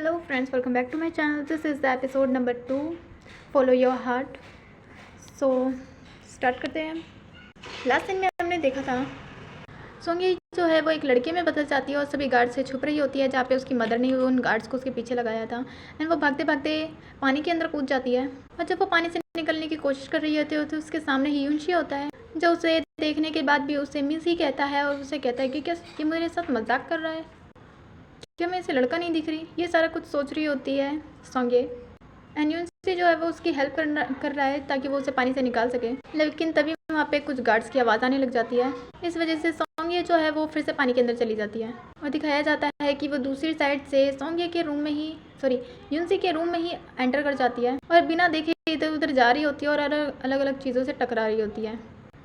Hello friends, welcome back to my channel. This is the episode number 2, Follow Your Heart. So start करते हैं। Last दिन में हमने देखा था सोंगी जो है वो एक लड़के में बदल जाती है और सभी गार्ड से छुप रही होती है, जहाँ पे उसकी मदर ने उन गार्ड्स को उसके पीछे लगाया था। एंड वो भागते भागते पानी के अंदर कूद जाती है और जब वो पानी से निकलने की कोशिश कर रही होती है तो उसके सामने ह्यूनशी होता है, जो उसे देखने के बाद भी उसे मिस ही कहता है और उसे कहता है कि क्या ये मेरे साथ मजाक कर रहा है, क्या मैं इसे लड़का नहीं दिख रही। ये सारा कुछ सोच रही होती है सोंगे। एंड यूनसी जो है वो उसकी हेल्प कर रहा है ताकि वो उसे पानी से निकाल सके, लेकिन तभी वहाँ पे कुछ गार्ड्स की आवाज़ आने लग जाती है। इस वजह से सोंगे जो है वो फिर से पानी के अंदर चली जाती है और दिखाया जाता है कि वो दूसरी साइड से सोंगे के रूम में ही यूनसी के रूम में ही एंटर कर जाती है और बिना देखे इधर उधर जा रही होती है और अलग अलग चीज़ों से टकरा रही होती है।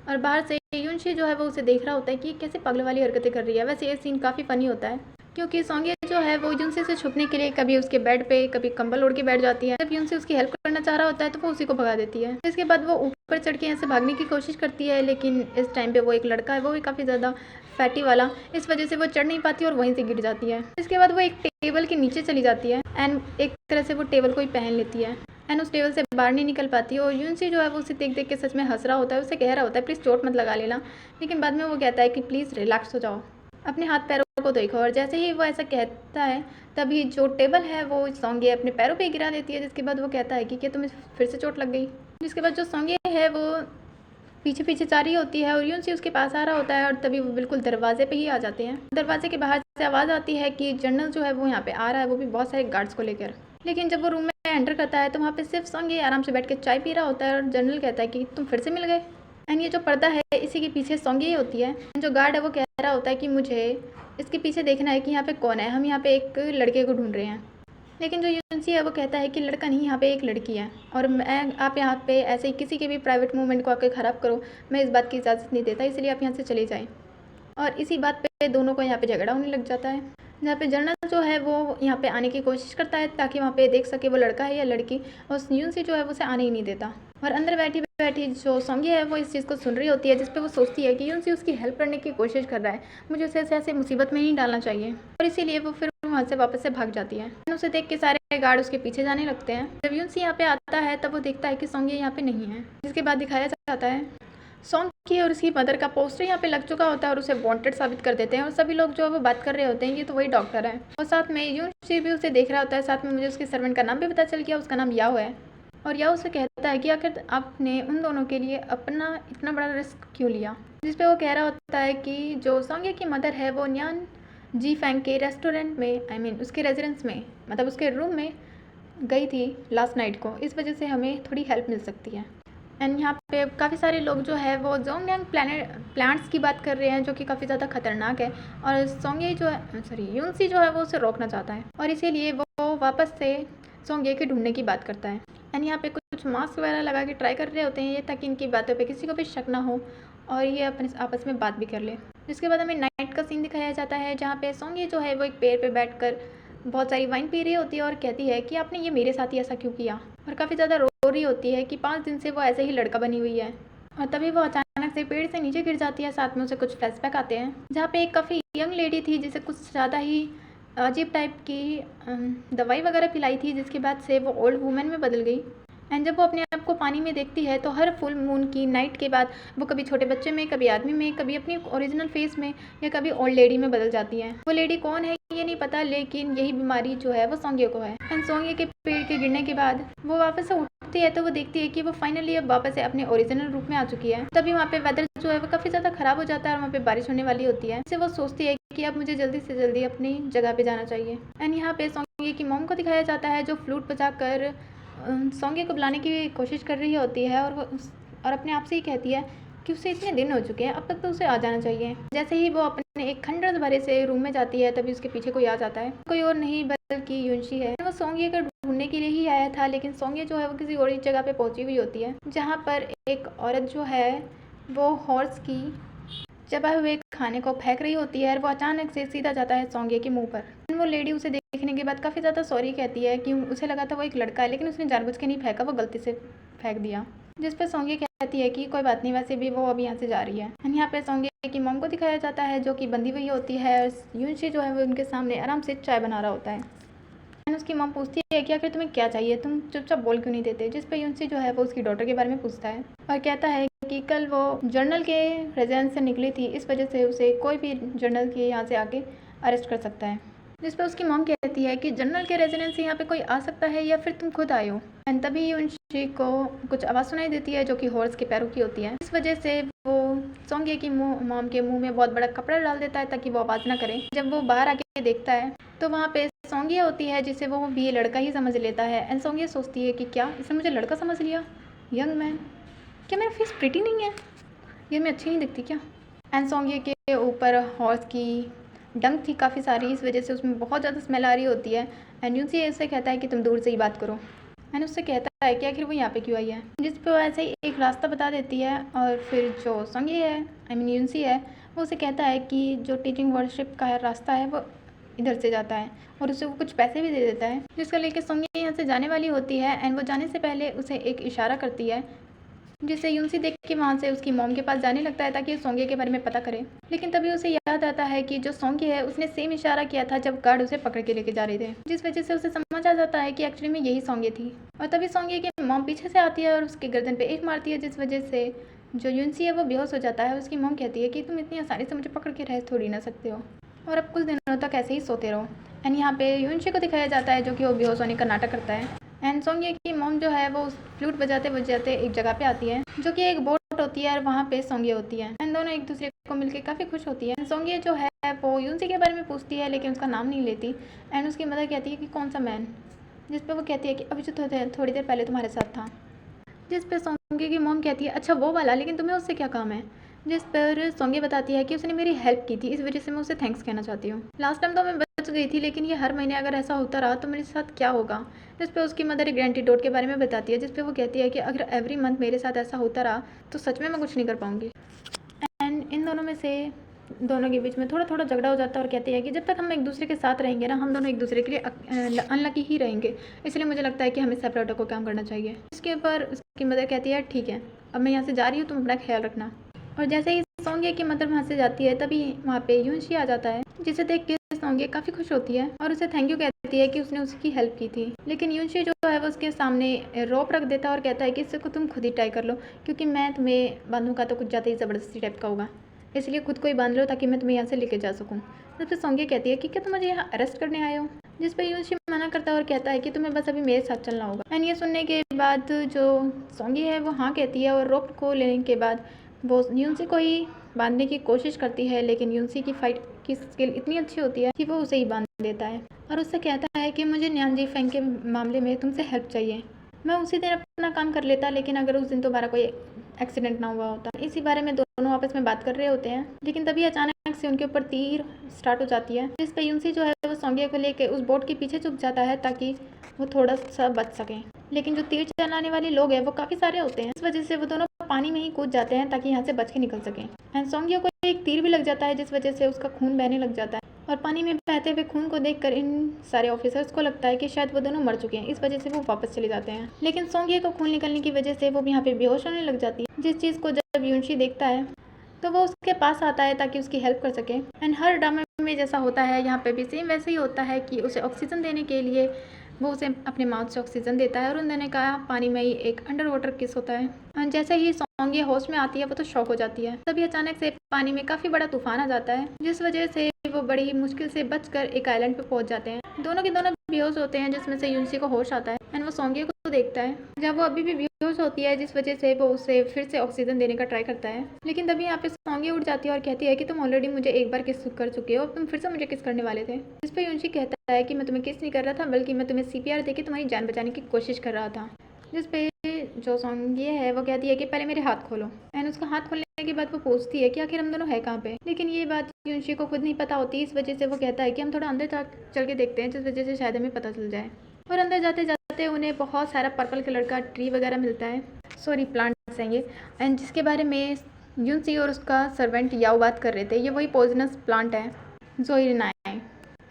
और बाहर से यूनशी जो है वो उसे देख रहा होता है कि कैसे पागल वाली हरकतें कर रही है। वैसे ये सीन काफ़ी फ़नी होता है क्योंकि सोंगे जो है वो यूनसी से छुपने के लिए कभी उसके बेड पे कभी कंबल ओढ़ के बैठ जाती है। जब यूनसी उसकी हेल्प करना चाह रहा होता है तो वो उसी को भगा देती है। इसके बाद वो ऊपर चढ़ के यहाँ से भागने की कोशिश करती है, लेकिन इस टाइम पे वो एक लड़का है, वो भी काफ़ी ज़्यादा फैटी वाला, इस वजह से वो चढ़ नहीं पाती और वहीं से गिर जाती है। इसके बाद वो एक टेबल के नीचे चली जाती है एंड एक तरह से वो टेबल को ही पहन लेती है एंड उस टेबल से बाहर नहीं निकल पाती। और यूनसी जो है वो उसे देख देख के सच में हंस रहा होता है, उसे कह रहा होता है प्लीज़ चोट मत लगा लेना, लेकिन बाद में वो कहता है कि प्लीज़ रिलैक्स हो जाओ, अपने हाथ पैरों को देखो। और जैसे ही वो ऐसा कहता है तभी जो टेबल है वो सोंगे अपने पैरों पे गिरा देती है, जिसके बाद वो कहता है कि क्या तुम्हें फिर से चोट लग गई। जिसके बाद जो सोंगे है वो पीछे पीछे जा रही होती है और यूनसी उसके पास आ रहा होता है और तभी वो बिल्कुल दरवाजे पे ही आ जाते हैं। दरवाजे के बाहर से आवाज़ आती है कि जनरल जो है वो यहाँ पे आ रहा है, वो भी बहुत सारे गार्ड्स को लेकर। लेकिन जब वो रूम में एंटर करता है तो वहाँ पे सिर्फ सोंगे आराम से बैठ के चाय पी रहा होता है और जनरल कहता है कि तुम फिर से मिल गए। एंड ये जो पर्दा है इसी के पीछे सोंगे ही होती है। जो गार्ड है वो कह रहा होता है कि मुझे इसके पीछे देखना है कि यहाँ पे कौन है, हम यहाँ पे एक लड़के को ढूंढ रहे हैं। लेकिन जो यूनसी है वो कहता है कि लड़का नहीं, यहाँ पे एक लड़की है और मैं आप यहाँ पे ऐसे ही किसी के भी प्राइवेट मूवमेंट को आकर ख़राब करो, मैं इस बात की इजाज़त नहीं देता, इसलिए आप यहाँ से चले जाएँ। और इसी बात पे दोनों को यहाँ पे झगड़ा होने लग जाता है, जहाँ पे जनरल जो है वो यहाँ पे आने की कोशिश करता है ताकि वहाँ पे देख सके वो लड़का है या लड़की, और यूनसी जो है वो उसे आने ही नहीं देता। और अंदर बैठी बैठी जो सोंगी है वो इस चीज़ को सुन रही होती है, जिसपे वो सोचती है कि यूनसी उसकी हेल्प करने की कोशिश कर रहा है, मुझे उसे ऐसे मुसीबत में नहीं डालना चाहिए, और इसीलिए वो फिर वहाँ से वापस से भाग जाती है। उसे देख के सारे गार्ड उसके पीछे जाने लगते हैं। जब यूनसी यहाँ पे आता है तब वो देखता है कि सोंगी यहाँ पे नहीं है, जिसके बाद दिखाया जाता है सोंगी और उसकी मदर का पोस्टर यहाँ पे लग चुका होता है और उसे वांटेड साबित कर देते हैं। और सभी लोग जो है वो बात कर रहे होते हैं ये तो वही डॉक्टर है, और साथ में यूनसी भी उसे देख रहा होता है। साथ में मुझे उसके सर्वेंट का नाम भी पता चल गया, उसका नाम याओ है। और याओ उसे कहता है कि आखिर आपने उन दोनों के लिए अपना इतना बड़ा रिस्क क्यों लिया, जिसपे वो कह रहा होता है कि जो सोंगे की मदर है वो न्यान जी फैंग के रेस्टोरेंट में उसके रेजिडेंस में, मतलब उसके रूम में गई थी लास्ट नाइट को, इस वजह से हमें थोड़ी हेल्प मिल सकती है। एंड यहाँ पे काफ़ी सारे लोग जो है वो जोंगयांग प्लांट्स की बात कर रहे हैं जो कि काफ़ी ज़्यादा खतरनाक है, और सोंगे जो है यूनसी जो है वो उसे रोकना चाहता है और इसीलिए वो वापस से सोंगे के ढूंढने की बात करता है। एंड यहाँ पे कुछ मास्क वगैरह लगा के ट्राई कर रहे होते हैं ये, ताकि इनकी बातों पे किसी को भी शक ना हो और ये अपने आपस में बात भी कर ले। जिसके बाद हमें नाइट का सीन दिखाया जाता है, जहाँ पे सोंगे जो है वो एक पेड़ पे बैठकर बहुत सारी वाइन पी रही होती है और कहती है कि आपने ये मेरे साथ ही ऐसा क्यों किया, और काफ़ी ज़्यादा रो रही होती है कि 5 दिन से वो ऐसे ही लड़का बनी हुई है। और तभी वो अचानक से पेड़ से नीचे गिर जाती है। साथ में उसे कुछ फ्लैशबैक आते हैं, जहाँ पे एक काफ़ी यंग लेडी थी जिसे कुछ ज़्यादा ही अजीब टाइप की दवाई वगैरह पिलाई थी, जिसके बाद से वो ओल्ड वुमेन में बदल गई। एंड जब वो अपने आप को पानी में देखती है तो हर फुल मून की नाइट के बाद वो कभी छोटे बच्चे में, कभी आदमी में, कभी अपनी ओरिजिनल फेस में, या कभी ओल्ड लेडी में बदल जाती है। वो लेडी कौन है ये नहीं पता, लेकिन यही बीमारी जो है वो सोंगे को है। एंड सोंगे के पेड़ के गिरने के बाद वो वापस से उठती है तो वो देखती है कि वो फाइनली अब वापस से अपने ओरिजिनल रूप में आ चुकी है। तभी वहाँ पे वेदर जो है वो काफ़ी ज़्यादा खराब हो जाता है और वहाँ पे बारिश होने वाली होती है, इससे वो सोचती है कि अब मुझे जल्दी से जल्दी अपनी जगह पे जाना चाहिए। एंड यहाँ पे सोंगे की मॉम को दिखाया जाता है जो फ्लूट बजाकर सोंगे को बुलाने की कोशिश कर रही होती है, और अपने आप से ही कहती है कि उसे इतने दिन हो चुके हैं, अब तक तो उसे आ जाना चाहिए। जैसे ही वो अपने एक खंडर भरे से रूम में जाती है तभी उसके पीछे कोई आ जाता है, कोई और नहीं बल्कि यूनशी है। वो सोंगे को ढूंढने के लिए ही आया था, लेकिन सोंगे जो है वो किसी और जगह पे पहुंची हुई होती है, जहाँ पर एक औरत जो है वो हॉर्स की चबा हुए खाने को फेंक रही होती है और वो अचानक से सीधा जाता है सोंगे के मुंह पर। वो लेडी उसे देखने के बाद काफ़ी ज़्यादा सॉरी कहती है कि उसे लगा था वो एक लड़का है, लेकिन उसने जानबूझ के नहीं फेंका, वो गलती से फेंक दिया। जिस पर सोंगे कहती है कि कोई बात नहीं, वैसे भी वो अभी यहाँ से जा रही है। यहाँ पे सोंगे की मॉम को दिखाया जाता है जो कि बंधी हुई होती है, और यूनशी जो है वो उनके सामने आराम से चाय बना रहा होता है। एंड उसकी मॉम पूछती है कि आखिर तुम्हें क्या चाहिए, तुम चुपचाप बोल क्यों नहीं देते। जिस पे यूनसी जो है वो उसकी डॉटर के बारे में पूछता है और कहता है कि कल वो जर्नल के रेजिडेंस से निकली थी, इस वजह से उसे कोई भी जर्नल के यहाँ से आके अरेस्ट कर सकता है। जिस पर उसकी मॉम कहती है कि जनरल के रेजिडेंस से यहाँ पे कोई आ सकता है या फिर तुम खुद आए हो। एंड तभी यूनशी को कुछ आवाज़ सुनाई देती है जो कि हॉर्स के पैरों की होती है। इस वजह से वो सोंगे की मॉम के मुंह में बहुत बड़ा कपड़ा डाल देता है ताकि वो आवाज़ ना करे। जब वो बाहर आके देखता है तो वहाँ पे सोंगिया होती है जिसे वो भी लड़का ही समझ लेता है। एंड सोंगिया सोचती है कि क्या इसने मुझे लड़का समझ लिया, यंग मैन, क्या मेरा फेस प्रिटी नहीं है, ये मैं अच्छी नहीं दिखती क्या। एंड सोंगिया के ऊपर हॉर्स की डंक थी काफ़ी सारी, इस वजह से उसमें बहुत ज़्यादा स्मेल आ रही होती है। एंड यूनसी ऐसे कहता है कि तुम दूर से ही बात करो। एंड उससे कहता है कि आखिर वो यहाँ पे क्यों आई है, जिस पे वो ऐसे ही एक रास्ता बता देती है। और फिर जो सोंगी है, आई मीन यूनसी है, वो उसे कहता है कि जो टीचिंग वर्कशिप का रास्ता है वो इधर से जाता है और उसे वो कुछ पैसे भी दे देता है, जिसका लेके सोंगी यहाँ से जाने वाली होती है। एंड वो जाने से पहले उसे एक इशारा करती है जिसे यूनसी देख के वहाँ से उसकी मॉम के पास जाने लगता है ताकि सोंगे के बारे में पता करे। लेकिन तभी उसे याद आता है कि जो सोंगे है उसने सेम इशारा किया था जब गार्ड उसे पकड़ के लेके जा रहे थे, जिस वजह से उसे समझ आ जाता है कि एक्चुअली में यही सोंगे थी। और तभी सोंगे की मॉम पीछे से आती है और उसके गर्दन पे एक मारती है, जिस वजह से जो यूनसी है वो बेहोश हो जाता है। उसकी मॉम कहती है कि तुम इतनी आसानी से मुझे पकड़ के रह थोड़ी ना सकते हो और अब कुछ दिनों तक ऐसे ही सोते रहो। एंड यहाँ पे यूनसी को दिखाया जाता है जो कि वो बेहोश होने का नाटक करता है। एंड सोंगे की मॉम जो है वो फ्लूट बजाते बजाते एक जगह पे आती है जो कि एक बोट होती है और वहाँ पे सोंगे होती है। एंड दोनों एक दूसरे को मिलकर काफ़ी खुश होती है। सोंगे जो है वो यूनसी के बारे में पूछती है लेकिन उसका नाम नहीं लेती। एंड उसकी मदर कहती है कि कौन सा मैन, जिस पे वो कहती है कि अभी जो थोड़ी देर पहले तुम्हारे साथ था। जिस पे सोंगे की मॉम कहती है अच्छा वो वाला, लेकिन तुम्हें उससे क्या काम है। जिस पर सोंगे बताती है कि उसने मेरी हेल्प की थी, इस वजह से मैं उसे थैंक्स कहना चाहती हूँ। लास्ट टाइम तो मैं बच गई थी लेकिन ये हर महीने अगर ऐसा होता रहा तो मेरे साथ क्या होगा। जिस पे उसकी मदर एक एंटीडोट के बारे में बताती है, जिस पे वो कहती है कि अगर एवरी मंथ मेरे साथ ऐसा होता रहा तो सच में मैं कुछ नहीं कर पाऊंगी। एंड इन दोनों में से दोनों के बीच में थोड़ा थोड़ा झगड़ा हो जाता है और कहती है कि जब तक हम एक दूसरे के साथ रहेंगे ना, हम दोनों एक दूसरे के लिए अनलकी ही रहेंगे, इसलिए मुझे लगता है कि हमें सेपरेट होकर काम करना चाहिए। इसके ऊपर उसकी मदर कहती है ठीक है, अब मैं यहाँ से जा रही हूँ, तुम अपना ख्याल रखना। और जैसे ही सोंगे की मदर वहाँ से जाती है तभी वहाँ पे यूनशी आ जाता है, जिसे देख के सोंगे काफ़ी खुश होती है और उसे थैंक यू कहती है कि उसने उसकी हेल्प की थी। लेकिन यूनशी जो है वो उसके सामने रोप रख देता है और कहता है कि इसको तुम खुद ही ट्राई कर लो, क्योंकि मैं तुम्हें बांधूंगा तो कुछ ज़्यादा ही ज़बरदस्ती टाइप का होगा, इसलिए खुद को ही बांध लो ताकि मैं तुम्हें यहाँ से लेके जा सकूँ। तब से सोंगे कहती है कि क्या तुम मुझे यहाँ अरेस्ट करने आए हो, जिस पर यूनशी मना करता है और कहता है कि तुम्हें बस अभी मेरे साथ चलना होगा। एंड ये सुनने के बाद जो सोंगी है वो हाँ कहती है और रोप को लेने के बाद वो यूनसी को ही बांधने की कोशिश करती है, लेकिन यूनसी की फाइट की स्किल इतनी अच्छी होती है कि वो उसे ही बांध देता है और उससे कहता है कि मुझे न्यानजी फेंग के मामले में तुमसे हेल्प चाहिए। मैं उसी दिन अपना काम कर लेता, लेकिन अगर उस दिन दोबारा कोई एक्सीडेंट ना हुआ होता। इसी बारे में दोनों आपस में बात कर रहे होते हैं, लेकिन तभी अचानक से उनके ऊपर तीर स्टार्ट हो जाती है, जिस पे यूनसी जो है वो सोंगे को लेके उस बोट के पीछे छुप जाता है ताकि वो थोड़ा सा बच सके। लेकिन जो तीर चलाने वाले लोग हैं वो काफ़ी सारे होते हैं, इस वजह से वो दोनों पानी में ही कूद जाते हैं ताकि यहाँ से बच के निकल सकें। एंड सोंगिया को एक तीर भी लग जाता है, जिस वजह से उसका खून बहने लग जाता है और पानी में बहते हुए खून को देखकर इन सारे ऑफिसर्स को लगता है कि शायद वो दोनों मर चुके हैं, इस वजह से वो वापस चले जाते हैं। लेकिन सोंगिया को खून निकलने की वजह से वो भी यहाँ पे बेहोश होने लग जाती है, जिस चीज़ को जब यूनशी देखता है तो वो उसके पास आता है ताकि उसकी हेल्प कर सके। एंड हर ड्रामा में जैसा होता है यहाँ पे भी सेम वैसे ही होता है कि उसे ऑक्सीजन देने के लिए वो उसे अपने माउथ से ऑक्सीजन देता है और उन दोनों का पानी में ही एक अंडर वाटर किस होता है। और जैसे ही सोंगिया होश में आती है वो तो शॉक हो जाती है। तभी अचानक से पानी में काफ़ी बड़ा तूफान आ जाता है, जिस वजह से वो बड़ी ही मुश्किल से बचकर एक आइलैंड पे पहुंच जाते हैं। दोनों के दोनों बेहोश होते हैं, जिसमें से यूनसी को होश आता है एंड वो सोंगिया को देखता है जब वो अभी भी बेहोश होती है, जिस वजह से वो उसे फिर से ऑक्सीजन देने का ट्राई करता है। लेकिन तभी यहाँ पे सोंगिया उठ जाती है और कहती है कि तुम ऑलरेडी मुझे एक बार किस कर चुके हो, तुम फिर से मुझे किस करने वाले थे। जिस पर यूनशी कहता है कि मैं तुम्हें किस नहीं कर रहा था, बल्कि मैं तुम्हें CPR देके तुम्हारी जान बचाने की कोशिश कर रहा था। जिस पे जो सोंगिया है वो कहती है कि पहले मेरे हाथ खोलो। एंड उसका हाथ खोलने के बाद वो पूछती है कि आखिर हम दोनों है कहाँ पे। लेकिन ये बात यूनशी को खुद नहीं पता होती, इस वजह से वो कहता है कि हम थोड़ा अंदर चल के देखते हैं, जिस वजह से शायद हमें पता चल जाए। और अंदर जाते जाते उन्हें बहुत सारा पर्पल कलर का ट्री वगैरह मिलता है, सॉरी प्लांट्स हैं ये, एंड जिसके बारे में यूनसी और उसका सर्वेंट याओ बात कर रहे थे। ये वही पॉइजनस प्लांट है ज़ोइनाई।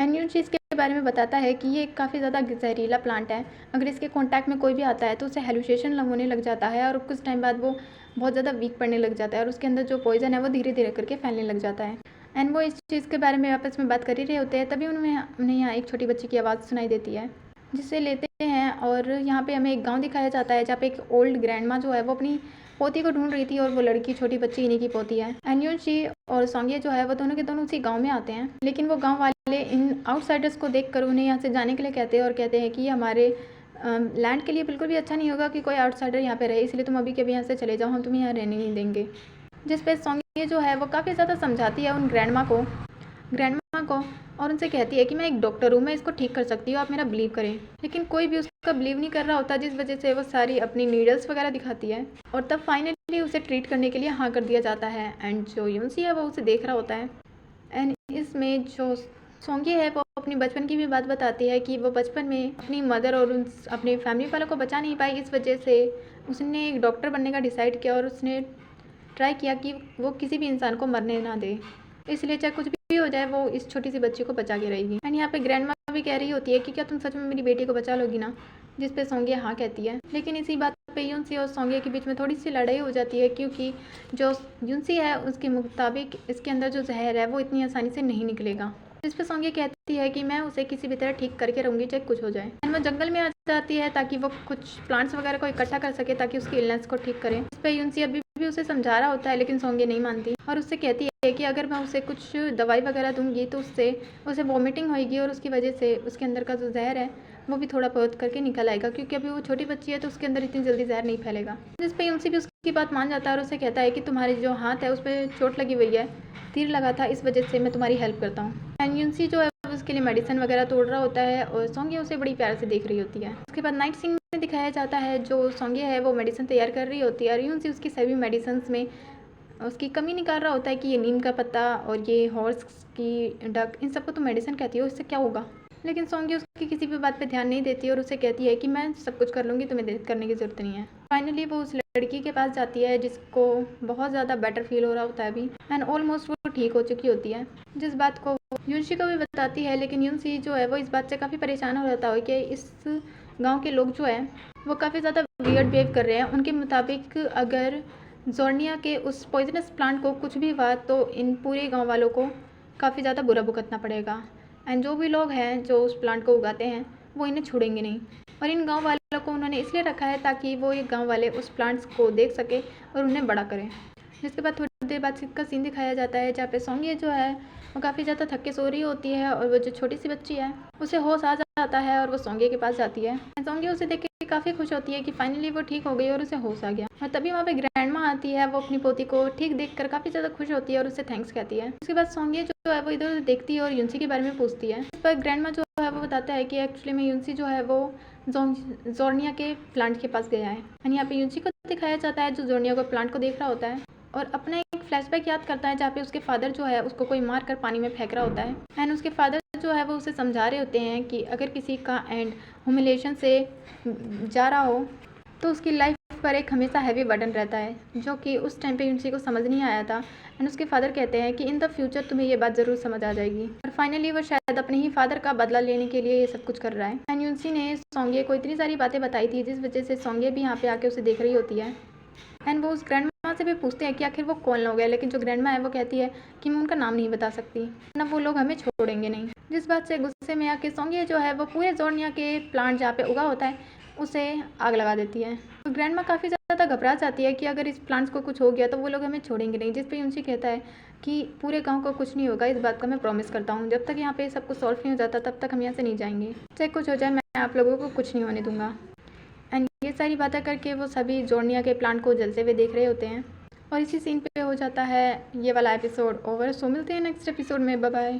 एंड यूनशी इसके बारे में बताता है कि ये काफ़ी ज़्यादा जहरीला प्लांट है, अगर इसके कांटेक्ट में कोई भी आता है तो उसे हेलुसिनेशन होने लग जाता है और कुछ टाइम बाद वो बहुत ज़्यादा वीक पड़ने लग जाता है और उसके अंदर जो पॉइजन है वो धीरे धीरे करके फैलने लग जाता है। एंड वो इस चीज़ के बारे में आपस में बात कर ही रहे होते हैं, तभी उन्हें यहाँ एक छोटी बच्ची की आवाज़ सुनाई देती है जिसे लेते हैं और यहाँ पे हमें एक गांव दिखाया जाता है जहाँ पे एक ओल्ड ग्रैंडमा जो है वो अपनी पोती को ढूंढ रही थी और वो लड़की छोटी बच्ची इन्हीं की पोती है। एनयूची और सोंगे जो है वो दोनों के दोनों उसी गांव में आते हैं, लेकिन वो गांव वाले इन आउटसाइडर्स को देखकर उन्हें यहाँ से जाने के लिए कहते हैं और कहते हैं कि ये हमारे लैंड के लिए बिल्कुल भी अच्छा नहीं होगा कि कोई आउटसाइडर यहाँ पे रहे, इसलिए तुम अभी के अभी यहाँ से चले जाओ, हम तुम्हें यहाँ रहने नहीं देंगे। जिस पे सोंगे जो है वो काफ़ी ज़्यादा समझाती है उन ग्रैंडमा को और उनसे कहती है कि मैं एक डॉक्टर हूँ, मैं इसको ठीक कर सकती हूँ, आप मेरा बिलीव करें। लेकिन कोई भी उसका बिलीव नहीं कर रहा होता, जिस वजह से वो सारी अपनी नीडल्स वगैरह दिखाती है और तब फाइनली उसे ट्रीट करने के लिए हाँ कर दिया जाता है। एंड जो यूनसी है वो उसे देख रहा होता है। एंड इसमें जो सोंगे है वो अपनी बचपन की भी बात बताती है कि वो बचपन में अपनी मदर और अपने फैमिली वालों को बचा नहीं पाई, इस वजह से उसने एक डॉक्टर बनने का डिसाइड किया और उसने ट्राई किया कि वो किसी भी इंसान को मरने ना दे, इसलिए चाहे कुछ भी हो जाए वो इस छोटी सी बच्ची को बचा के रहेगी। एंड यहाँ पे ग्रैंडमा भी कह रही होती है कि क्या तुम सच में मेरी बेटी को बचा लोगी ना, जिस पे सोंगे हाँ कहती है। लेकिन इसी बात पे यूनसी और सोंगे के बीच में थोड़ी सी लड़ाई हो जाती है, क्योंकि जो यूनसी है उसके मुताबिक इसके अंदर जो जहर है वो इतनी आसानी से नहीं निकलेगा, जिस पे सोंगे कहती है कि मैं उसे किसी भी तरह ठीक करके रहूँगी चाहे कुछ हो जाए। एंड वो जंगल में आ जाती है ताकि वो कुछ प्लांट्स वगैरह को इकट्ठा कर सके ताकि उसकी इलनेस को ठीक करें। इस पर यूनसी अभी भी उसे समझा रहा होता है, लेकिन सोंगे नहीं मानती और उससे कहती है कि अगर मैं उसे कुछ दवाई वगैरह दूंगी तो उससे उसे वॉमिटिंग होएगी और उसकी वजह से उसके अंदर का जो जहर है वो भी थोड़ा बहुत करके निकल आएगा, क्योंकि अभी वो छोटी बच्ची है तो उसके अंदर इतनी जल्दी जहर नहीं फैलेगा। जिस पे यूनसी भी उसकी बात मान जाता है और उसे कहता है कि तुम्हारे जो हाथ है उस पर चोट लगी हुई है, तीर लगा था, इस वजह से मैं तुम्हारी हेल्प करता हूँ। एंड यूनसी जो है उसके लिए मेडिसिन वगैरह तोड़ रहा होता है और सोंगे उसे बड़ी प्यार से देख रही होती है। उसके बाद नाइट सीन में दिखाया जाता है जो सोंगे है वो मेडिसिन तैयार कर रही होती है और यूनसी उसकी सभी मेडिसिन में उसकी कमी निकाल रहा होता है कि ये नीम का पत्ता और ये हॉर्स की डक, इन सबको तो मेडिसिन कहती हो, इससे क्या होगा। लेकिन सोंगी उसकी किसी भी बात पे ध्यान नहीं देती और उसे कहती है कि मैं सब कुछ कर लूँगी, तुम्हें देर करने की ज़रूरत नहीं है। फाइनली वो उस लड़की के पास जाती है जिसको बहुत ज़्यादा बेटर फील हो रहा होता है अभी, एंड ऑलमोस्ट वो ठीक हो चुकी होती है, जिस बात को यूनसी को भी बताती है। लेकिन यूनसी जो है वो इस बात से काफ़ी परेशान हो जाता है कि इस गाँव के लोग जो है वो काफ़ी ज़्यादा वियर्ड बिहेव कर रहे हैं। उनके मुताबिक अगर जोर्निया के उस पॉइजनस प्लांट को कुछ भी हुआ तो इन पूरे गांव वालों को काफ़ी ज़्यादा बुरा भुगतना पड़ेगा। एंड जो भी लोग हैं जो उस प्लांट को उगाते हैं वो इन्हें छोड़ेंगे नहीं, और इन गांव वालों को उन्होंने इसलिए रखा है ताकि वो ये गांव वाले उस प्लांट्स को देख सके और उन्हें बड़ा करें। जिसके बाद थोड़ी देर बाद का सीन दिखाया जाता है जहाँ पे सोंगे जो है वो काफ़ी ज़्यादा थक के सो रही होती है और वो जो छोटी सी बच्ची है उसे होश आ जाता है और वो सोंगे के पास जाती है। सोंगे उसे देख के काफ़ी खुश होती है कि फाइनली वो ठीक हो गई और उसे होश आ गया। और तभी वहाँ पे ग्रैंडमा आती है, वो अपनी पोती को ठीक देखकर काफ़ी ज़्यादा खुश होती है और उसे थैंक्स कहती है। उसके बाद सोंगे जो है वो इधर उधर देखती है और यूनसी के बारे में पूछती है। इस पर ग्रैंडमा जो है वो बताता है कि एक्चुअली में यूनसी जो है वो जोर्निया के प्लांट के पास गया है। एंड यहाँ पे यूनसी को दिखाया जाता है जो जोर्निया को प्लांट को देख रहा होता है और अपना एक फ्लैशबैक याद करता है जहाँ पे उसके फादर जो है उसको कोई मार कर पानी में फेंक रहा होता है। एंड उसके फादर जो है वो उसे समझा रहे होते हैं कि अगर किसी का एंड ह्यूमिलिएशन से जा रहा हो तो उसकी लाइफ पर एक हमेशा हैवी बर्डन रहता है, जो कि उस टाइम पे यूनसी को समझ नहीं आया था। एंड उसके फादर कहते हैं कि इन द फ्यूचर तुम्हें ये बात ज़रूर समझ आ जाएगी। और फाइनली वो शायद अपने ही फादर का बदला लेने के लिए ये सब कुछ कर रहा है। एंड यूनसी ने सोंगे को इतनी सारी बातें बताई थी जिस वजह से सोंगे भी यहाँ पे आके उसे देख रही होती है। एंड वो उस ग्रैंडमा से भी पूछते हैं कि आखिर वो कौन लोग हैं, लेकिन जो ग्रैंडमा है वो कहती है कि मैं उनका नाम नहीं बता सकती, ना वो लोग हमें छोड़ेंगे नहीं। जिस बात से गुस्से में आके सोंगे जो है वो पूरे जोर्निया के प्लांट जहाँ पे उगा होता है उसे आग लगा देती है। तो ग्रैंडमा काफ़ी ज़्यादा घबरा जाती है कि अगर इस प्लांट्स को कुछ हो गया तो वो लोग हमें छोड़ेंगे नहीं, जिस पे यूनसी कहता है कि पूरे गांव को कुछ नहीं होगा, इस बात का मैं प्रॉमिस करता हूँ, जब तक यहाँ पे सब कुछ सॉल्व नहीं हो जाता तब तक हम यहाँ से नहीं जाएंगे, चाहे कुछ हो जाए मैं आप लोगों को कुछ नहीं होने दूंगा। एंड ये सारी बातें करके वो सभी जोर्निया के प्लांट को जलते हुए देख रहे होते हैं और इसी सीन पे हो जाता है ये वाला एपिसोड ओवर। सो मिलते हैं नेक्स्ट एपिसोड में, बाय बाय।